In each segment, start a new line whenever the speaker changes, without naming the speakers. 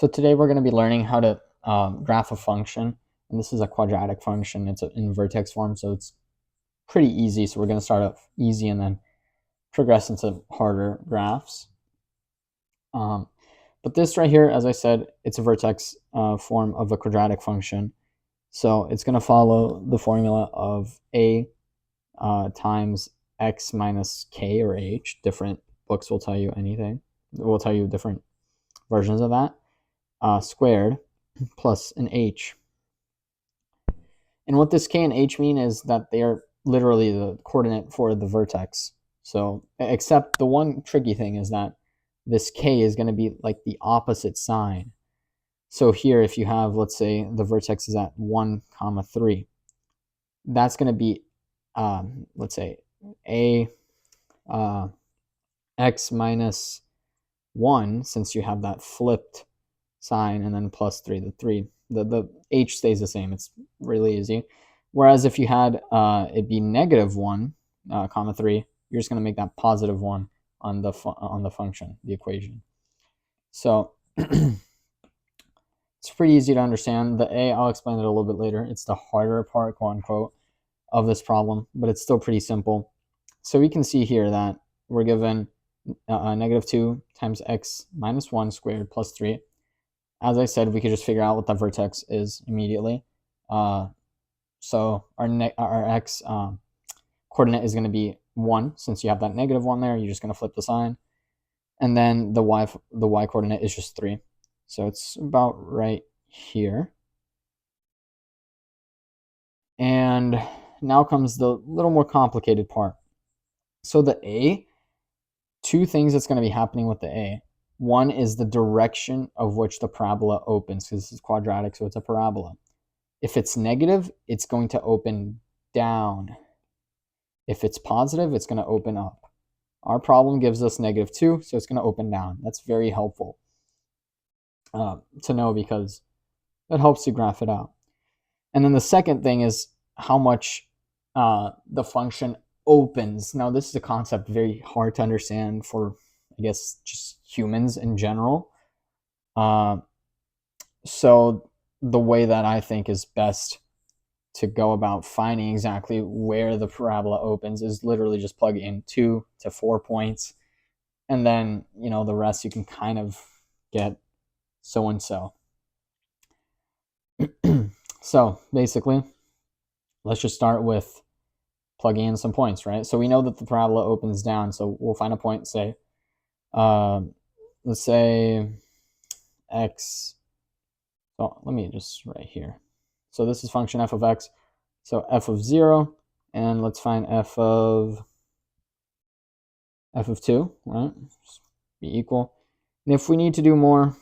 So today we're going to be learning how to graph a function, and this is a quadratic function. It's in vertex form, so it's pretty easy. So we're going to start off easy and then progress into harder graphs. But this right here, as I said, it's a vertex form of a quadratic function. So it's going to follow the formula of a times x minus k or h. Different books will tell you anything. Will tell you different versions of that. Squared plus an h. And what this k and h mean is that they are literally the coordinate for the vertex. So, except the one tricky thing is that this k is going to be like the opposite sign. So here, if you have, let's say, the vertex is at 1, 3, that's going to be, let's say, a x minus 1, since you have that flipped sign, and then plus 3. The h stays the same. It's really easy. Whereas if you had it be negative 1, 3, you're just going to make that positive 1 on the function, the equation. So it's pretty easy to understand. The a, I'll explain it a little bit later. It's the harder part, quote unquote, of this problem, but it's still pretty simple. So we can see here that we're given negative 2 times x minus 1 squared plus 3. As I said, we could just figure out what the vertex is immediately. So our x coordinate is going to be 1. Since you have that negative 1 there, you're just going to flip the sign. And then the y coordinate is just 3. So it's about right here. And now comes the little more complicated part. So the a, two things that's going to be happening with the a. One is the direction of which the parabola opens, because this is quadratic, so it's a parabola. If it's negative, it's going to open down. If it's positive, it's going to open up. Our problem gives us negative 2, so it's going to open down. That's very helpful to know, because that helps you graph it out. And then the second thing is how much the function opens. Now, this is a concept very hard to understand for, I guess, just humans in general. So the way that I think is best to go about finding exactly where the parabola opens is literally just plug in 2 to 4 points, and then the rest you can kind of get so and so. So basically, let's just start with plugging in some points, right? So we know that the parabola opens down, so we'll find a point, say, let's say x. So let me just right here. So this is function f of x. So f of 0, and let's find f of 2, right? Just be equal. And if we need to do more,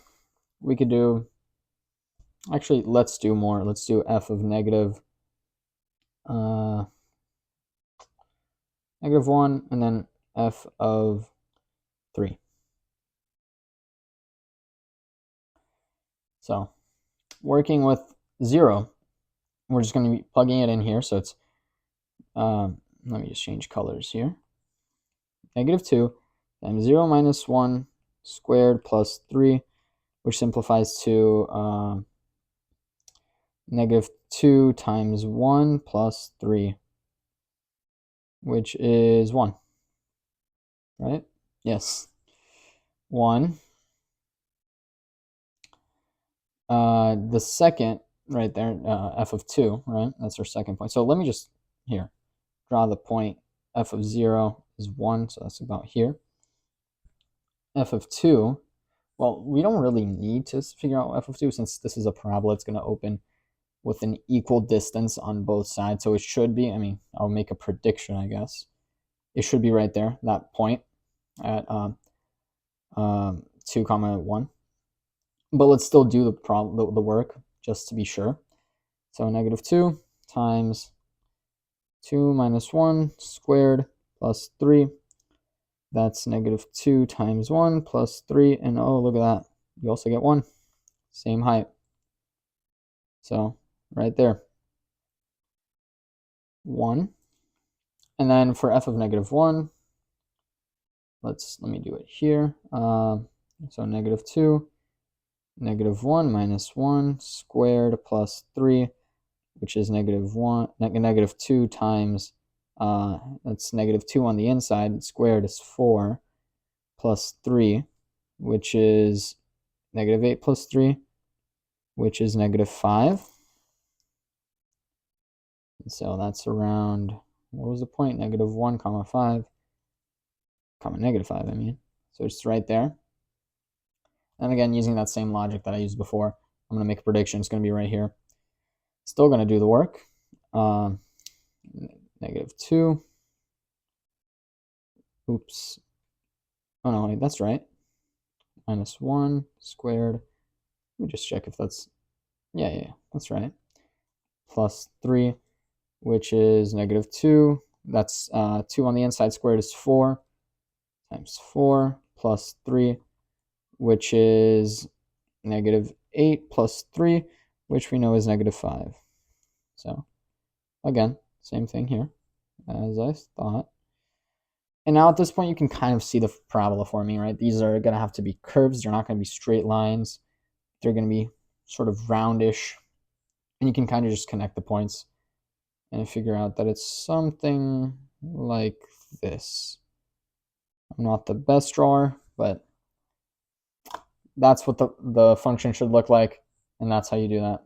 we could do, actually, let's do more. Let's do f of negative 1, and then f of 3. So working with 0, we're just going to be plugging it in here. So it's, let me just change colors here. Negative 2 times 0 minus 1 squared plus 3, which simplifies to negative 2 times 1 plus 3, which is 1, right? Yes, 1. The second right there, f of 2, right? That's our second point. So let me just here draw the point. F of 0 is 1, so that's about here. F of 2, well, we don't really need to figure out f of 2 since this is a parabola. It's going to open with an equal distance on both sides. So it should be, I mean, I'll make a prediction, I guess. It should be right there, that point at 2, 1. But let's still do the work just to be sure. So negative 2 times 2 minus 1 squared plus 3. That's negative 2 times 1 plus 3. And oh, look at that. You also get 1. Same height. So right there. 1. And then for f of negative 1, let me do it here. So negative 2, negative 1 minus 1 squared plus 3, which is negative 2 times, that's negative 2 on the inside, squared is 4, plus 3, which is negative 8 plus 3, which is negative 5. And so that's around, what was the point? Negative 1 comma 5, comma negative 5, I mean. So it's right there. And again, using that same logic that I used before, I'm going to make a prediction. It's going to be right here. Still going to do the work. Negative 2. Oops. Oh, no, wait, that's right. Minus 1 squared. Let me just check if that's, yeah, that's right. Plus 3, which is negative 2. That's 2 on the inside squared is 4 times 4 plus 3, which is negative 8 plus 3, which we know is negative 5. So again, same thing here as I thought. And now at this point, you can kind of see the parabola forming, right? These are going to have to be curves. They're not going to be straight lines. They're going to be sort of roundish. And you can kind of just connect the points and figure out that it's something like this. I'm not the best drawer, but that's what the function should look like. And that's how you do that.